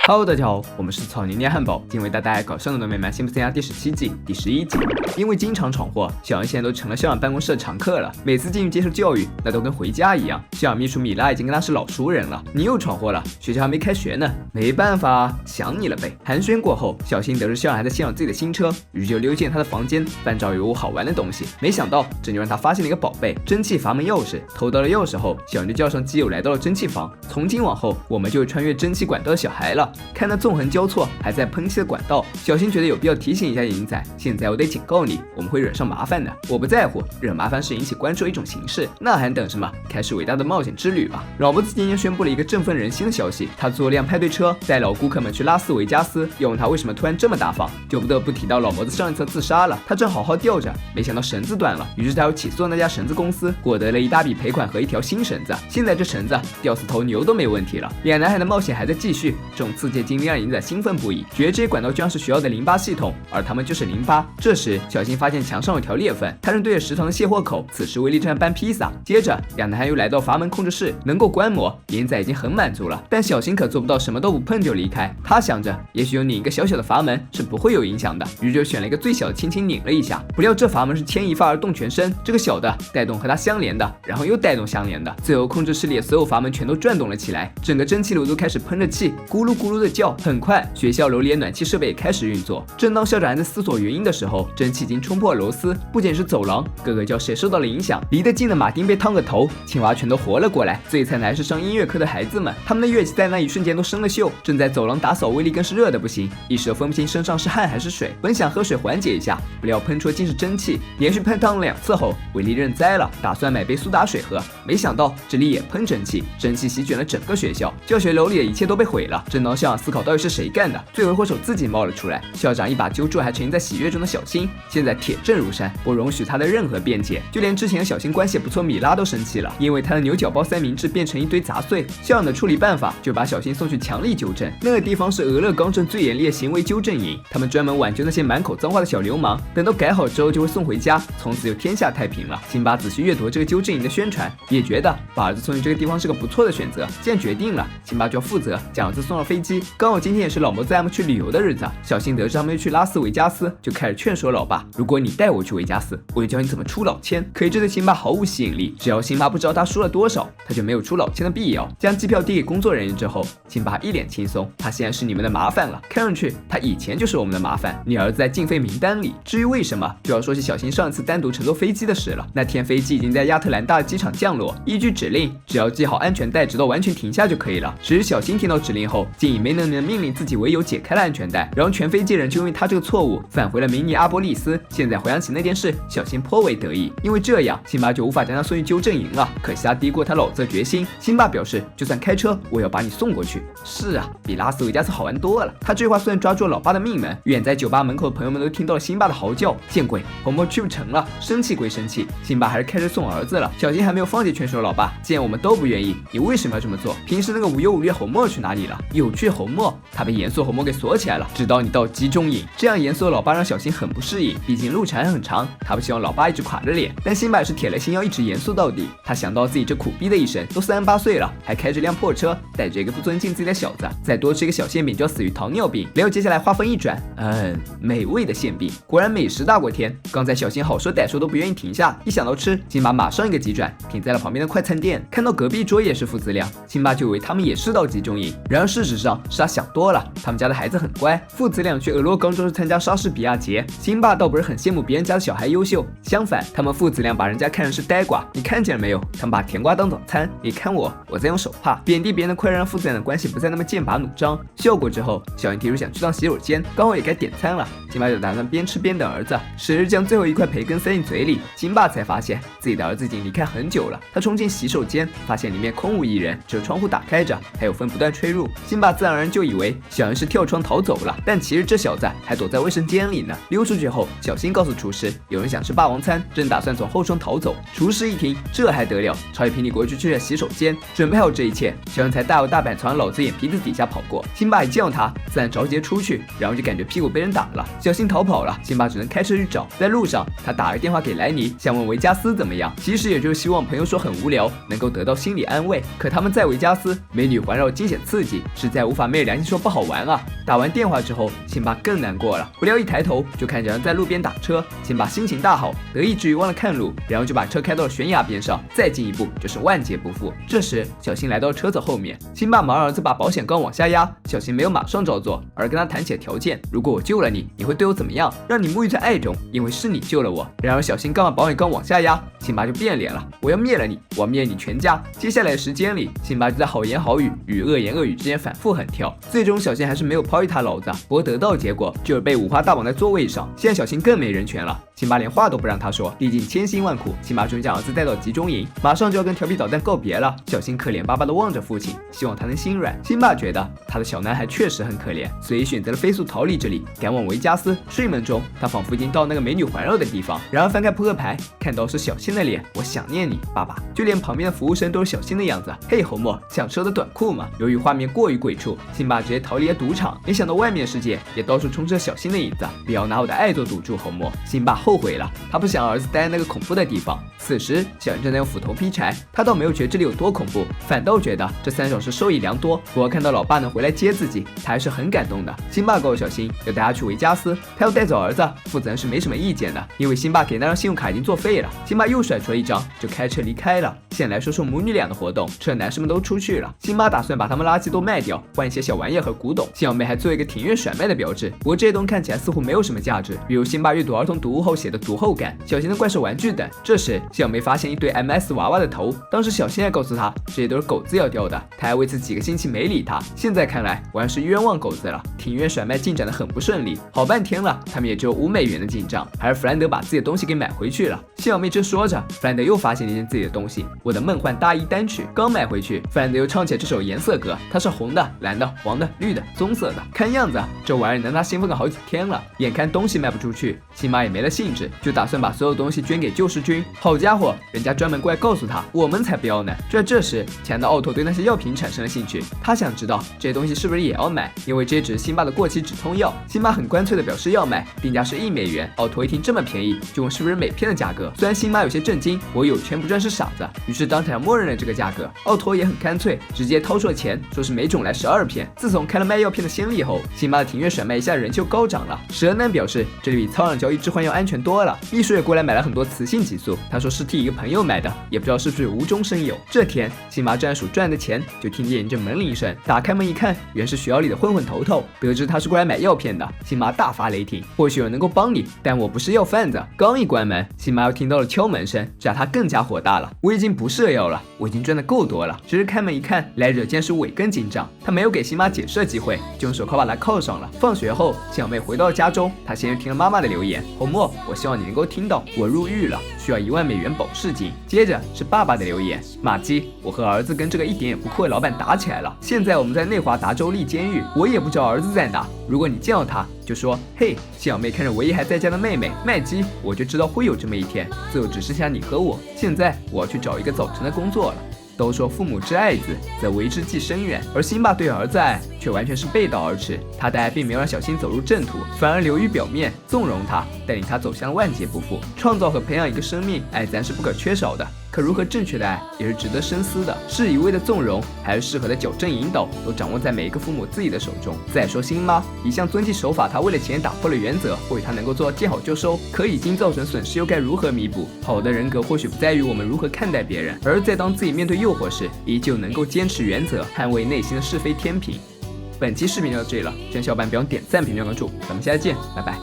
Hello， 大家好，我们是草泥捏汉堡，今为大家带来搞笑的美漫新不三家第17季第11集。因为经常闯祸，小杨现在都成了校长办公室的常客了。每次进去接受教育，那都跟回家一样。校长秘书米拉已经跟他是老熟人了。你又闯祸了，学校还没开学呢，没办法，想你了呗。寒暄过后，小新得知校长还在欣赏自己的新车，于是就溜进他的房间，翻找有好玩的东西。没想到，这就让他发现了一个宝贝——蒸汽阀门钥匙。偷到了钥匙后，小杨就叫上基友来到了蒸汽房。从今往后，我们就是穿越蒸汽管道的小孩了。看那纵横交错还在喷气的管道，小新觉得有必要提醒一下银仔，现在我得警告你，我们会惹上麻烦的。我不在乎，惹麻烦是引起关注的一种形式，那还等什么？开始伟大的冒险之旅吧！老伯子今天宣布了一个振奋人心的消息，他坐辆派对车带老顾客们去拉斯维加斯。要问他为什么突然这么大方，就不得不提到老伯子上一次自杀了，他正好好吊着，没想到绳子断了，于是他又起诉那家绳子公司，获得了一大笔赔款和一条新绳子。现在这绳子吊死头牛都没问题了。两男孩的冒险还在继续，这种刺激经历让银仔兴奋不已，觉得这些管道就像是学校的淋巴系统，而他们就是淋巴。这时小新发现墙上有条裂缝，他正对着食堂的卸货口，此时威力正在搬披萨。接着两男孩又来到阀门控制室，能够观摩，银仔已经很满足了，但小新可做不到什么都不碰就离开。他想着也许用拧一个小小的阀门是不会有影响的，于是就选了一个最小的，轻轻拧了一下。不料这阀门是牵一发而动全身，这个小的带动和它相连的，然后又带动相连的，最后控制室里的所有阀门全都转动了起来，整个蒸汽炉都开始喷着气，咕噜咕噜的叫。很快学校楼里的暖气设备也开始运作。正当校长还在思索原因的时候，蒸汽已经冲破了螺丝，不仅是走廊，各个教室也受到了影响。离得近的马丁被烫个头，青蛙全都活了过来。最惨的还是上音乐课的孩子们，他们的乐器在那一瞬间都生了锈。正在走廊打扫，威力更是热的不行，一时分不清身上是汗还是水。本想喝水缓解一下，不料喷出的竟是蒸汽。连续喷烫了2次后，威力认栽了，打算买杯苏打水喝，没想到这里也喷蒸汽，蒸汽席卷了整个学校，教学楼里的一切都被毁了。正当校长思考到底是谁干的，罪魁祸首自己冒了出来。校长一把揪住还沉浸在喜悦中的小新，现在铁证如山，不容许他的任何辩解。就连之前和小新关系不错米拉都生气了，因为他的牛角包三明治变成一堆杂碎。校长的处理办法就把小新送去强力纠正，那个地方是俄勒冈镇最严厉的行为纠正营，他们专门挽救那些满口脏话的小流氓，等到改好之后就会送回家，从此就天下太平了。辛巴仔细阅读这个纠正营的宣传，也觉得把儿子送去这个地方是个不错的选择。既然决定了，辛巴就要负责将儿子送上飞机。刚好今天也是老伯带他们去旅游的日子，小新得知他们要去拉斯维加斯，就开始劝说老爸，如果你带我去维加斯，我就教你怎么出老千。可是这对辛巴毫无吸引力，只要辛巴不知道他输了多少，他就没有出老千的必要。将机票递给工作人员之后，辛巴一脸轻松，他现在是你们的麻烦了，看上去他以前就是我们的麻烦。你儿子在禁飞名单里，至于为什么，就要说起小新上次单独乘坐飞机的事了。那天飞机已经在亚特兰大的机场降落，依据指令，只要系好安全带，直到完全停下就可以了。只是小新听到指令后，竟以没能命令自己为由解开了安全带，然后全飞机人就因为他这个错误返回了明尼阿波利斯。现在回想起那件事，小新颇为得意，因为这样辛巴就无法将他送去纠正营了。可惜他低估他老子的决心。辛巴表示，就算开车，我也要把你送过去。是啊，比拉斯维加斯好玩多了。他这句话虽然抓住了老爸的命门，远在酒吧门口的朋友们都听到了辛巴的嚎叫。见鬼，红包去不成了。生气归生气，辛巴还是开车送儿子了。小新还没有放弃劝说老爸，既然我们都不愿意，你为什么要这么做？平时那个无忧无虑侯默去哪里了？有趣侯默，他被严肃侯默给锁起来了，直到你到集中营。这样严肃的老爸让小新很不适应，毕竟路程还很长，他不希望老爸一直垮着脸。但辛巴也是铁了心要一直严肃到底。他想到自己这苦逼的一生，都38岁了，还开着辆破车，带着一个不尊敬自己的小子，再多吃一个小馅饼就要死于糖尿病。没有接下来话锋一转，美味的馅饼，果然美食大过天。刚才小新好说歹说都不愿意停下，一想到吃，辛巴马上一个急转，停在了旁边的快餐店。看到隔壁桌也是父子俩，辛巴就以为他们也是到集中营，然而事实上是他想多了，他们家的孩子很乖。父子俩去俄勒冈州是参加莎士比亚节，辛巴倒不是很羡慕别人家的小孩优秀，相反，他们父子俩把人家看成是呆瓜。你看见了没有？他们把甜瓜当早餐，你看我在用手帕。贬低别人的快让父子俩的关系不再那么剑拔弩张。效果之后，小新提出想去趟洗手间，刚好也该点餐了。辛巴就打算边吃边等儿子，时而将最后一块培根塞进嘴里。辛巴才发现自己的儿子已经离开很久了。他冲进洗手间，发现里面空无一人，只有窗户打开着，还有风不断吹入。辛巴自然而然就以为小杨是跳窗逃走了，但其实这小子还躲在卫生间里呢。溜出去后，小新告诉厨师，有人想吃霸王餐，正打算从后窗逃走。厨师一听，这还得了，朝一平底锅去了洗手间。准备好这一切，小杨才大摇大摆从老子眼皮子底下跑过。辛巴一见到他，自然着急出去，然后就感觉屁股被人打了。小新逃跑了，辛巴只能开车去找。在路上，他打了电话给莱尼，想问维加斯怎么样，其实也就是希望朋友说很无聊，能够得到心理安慰。可他们在维加斯，美女环绕，惊险刺激，实在无法法昧着良心说不好玩啊。打完电话之后，辛巴更难过了。不料一抬头就看见人在路边打车，辛巴心情大好，得意之余忘了看路，然后就把车开到了悬崖边上，再进一步就是万劫不复。这时小新来到车子后面，辛巴忙让儿子把保险杠往下压，小新没有马上照做，而跟他谈起了条件，如果我救了你，你会对我怎么样？让你沐浴在爱中，因为是你救了我。然而小新刚把保险杠往下压，辛巴就变脸了，我要灭了你，我要灭你全家。接下来的时间里，辛巴就在好言好语与恶言恶语之间反复横跳，最终小新还是没有抛弃他老子，不过得到的结果就是被五花大绑在座位上。现在小新更没人权了，辛巴连话都不让他说，历尽千辛万苦，辛巴终于将儿子带到集中营，马上就要跟调皮捣蛋告别了。小新可怜巴巴地望着父亲，希望他能心软。辛巴觉得他的小男孩确实很可怜，所以选择了飞速逃离这里，赶往维加斯。睡梦中，他仿佛已经到那个美女环绕的地方，然而翻开扑克牌，看到是小新的脸，我想念你，爸爸。就连旁边的服务生都是小新的样子。嘿，侯默，想吃我的短裤吗？由于画面过于鬼畜，辛巴直接逃离了赌场。没想到外面的世界也到处充斥着小新的影子，不要拿我的爱做赌注，侯默。辛巴后悔了，他不想儿子待在那个恐怖的地方。此时，小新正在用斧头劈柴，他倒没有觉得这里有多恐怖，反倒觉得这3小时受益良多。不过看到老爸能回来接自己，他还是很感动的。辛巴告诉小新要带他去维加斯，他要带走儿子，负责人是没什么意见的，因为辛巴给那张信用卡已经作废了。辛巴又甩出了一张，就开车离开了。先来说说母女俩的活动，趁男士们都出去了，辛巴打算把他们垃圾都卖掉，换一些小玩意和古董。小妹还做一个庭院甩卖的标志，不过这些东西看起来似乎没有什么价值，比如辛巴阅读儿童读物后写的读后感、小型的怪兽玩具等。这时小妹发现一堆 MS 娃娃的头，当时小新还告诉她这些都是狗子要掉的，她还为此几个星期没理他。现在看来完是冤枉狗子了。庭院甩卖进展的很不顺利，好半天了，他们也只有5美元的进账，还是弗兰德把自己的东西给买回去了。小妹正说着，弗兰德又发现了一件自己的东西，我的梦幻大衣单曲，刚买回去，弗兰德又唱起了这首颜色歌，它是红的、蓝的、黄的、绿的、棕色的，看样子这玩意儿能让他兴奋个好几天了。眼看东西卖不出去，辛巴也没了兴致，就打算把所有东西捐给救世军。好家伙，人家专门过来告诉他，我们才不要呢。就在这时，强的奥托对那些药品产生了兴趣，他想知道这些东西是不是也要买，因为这只是辛巴的过期止痛药。辛巴很干脆的表示要买，定价是1美元。奥托一听这么便宜，就问是不是每片的价格。虽然辛巴有些震惊，我有钱不赚是傻子，于是当场默认了这个价格。奥托也很干脆，直接掏出了钱，说是每种来12片。自从开了卖药片的先例后，辛巴的庭院甩卖一下人就高涨了。蛇男表示这里比操场交易置换要安全多了。秘书也过来买了很多雌性激素，他说是替一个朋友买的，也不知道是不是无中生有。这天，辛巴正在数赚的钱，就听见一阵门铃声，打开门一看，原是学校里的混混头头。得知他是过来买药片的，辛巴大发雷霆，或许有人能够帮你，但我不是药贩子。刚一关门，辛巴又听到了敲门声，这让他更加火大了。我已经不是药了，我已经赚的够多了。只是开门一看，来者竟然是尾根警长，他没有给辛巴解释的机会，就用手铐把他铐上了。放学后，小妹回到了家中，她先是听了妈妈的留言，侯默，我希望你能够听到，我入狱了，需要1万美元保释金。接着是爸爸的留言，马基，我和儿子跟这个一点也不酷的老板打起来了，现在我们在内华达州立监狱，我也不知道儿子在哪，如果你见到他，就说嘿。小妹看着唯一还在家的妹妹麦基，我就知道会有这么一天，最后只剩下你和我。现在我要去找一个早晨的工作了。都说父母之爱子，则为之计深远，而辛巴对儿子爱却完全是背道而驰。他的爱并没有让小新走入正途，反而流于表面，纵容他，带领他走向万劫不复。创造和培养一个生命，爱自然是不可缺少的。可如何正确的爱，也是值得深思的。是一味的纵容，还是适合的矫正引导，都掌握在每一个父母自己的手中。再说辛妈，一向遵纪守法，他为了钱打破了原则，或许他能够做到见好就收，可已经造成损失又该如何弥补？好的人格或许不在于我们如何看待别人，而在当自己面对诱惑时，依旧能够坚持原则，捍卫内心的是非天平。本期视频就到这里了，喜欢小伙伴别忘点赞、评论、关注，咱们下期见，拜拜。